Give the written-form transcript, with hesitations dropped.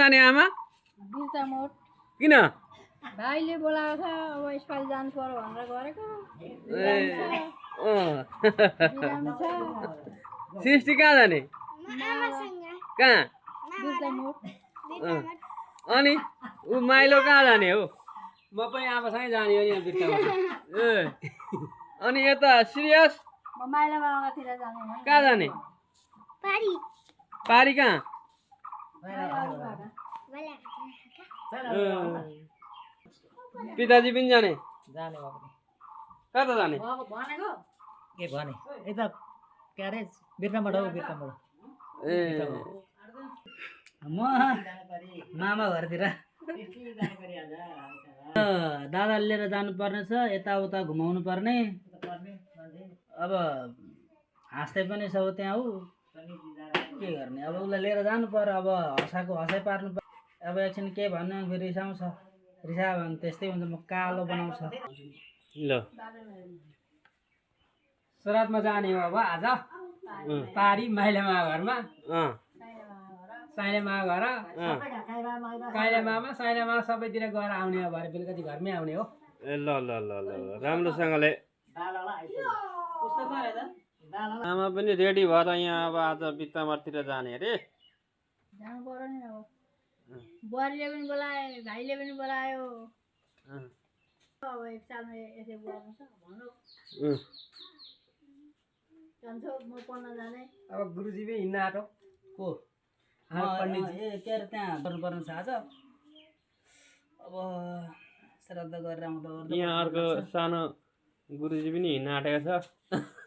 जाने आमा बिर्तामोड किन भाइले बोलाएको छ अब यसपालि जानु पर्यो भनेर गरेको बिरामी छ सृष्टि कहाँ जाने कहाँ बिर्तामोड अनि ऊ माइलो कहाँ जाने हो म पनि आमासँगै जाने हो नि बिर्तामा ए अनि यता सिरियस म माइला मामातिर जाने हो कहाँ जाने पारी कहाँ पिताजी पनि जाने जाने बाबु कता जाने भनेको के भने यता के अरे बिर्तामोड हो बिर्तामोड ए म मामा घरतिर दादाले लिएर जानुपर्ने छ यताउता घुमाउनु पर्ने अब हाँस्दै पनि छ त्यहाँ ऊ के गर्ने अब उसलाई लिएर जानु पर्यो अब हँसाको हँसाइ पार्नु पर्यो अब एकछिन के भन्नु फेरि रिसाउँछ रिसायो भने त्यस्तै हुन्छ म कालो बनाउँछ ल सुरतमा जाने हो अब आज पारी माइलामा घरमा साइलामा घर काइलामा साइलामा सबैतिर गएर आउने अब भरे बेलुका चाहिँ घरमै आउने हो ए ल ल ल ल राम्रोसँगले आमा पनि रेडी भएर यहाँ अब आज बित्तामरतिर जाने अरे जानु पर्यो नि अब बुहारीले पनि बोलायो भाइले पनि बोलायो अब एक सालमा यसै बोलाउनु छ भन्नु जान्छ म पढ्न जाने अब गुरुजी पनि हिँड्न आँटो को के अरे त्यहाँ गर्नुपर्ने छ आज अब श्राद्ध गरेर आउँदा यहाँ अर्को सानो गुरुजी पनि हिँड्न आँटेको छ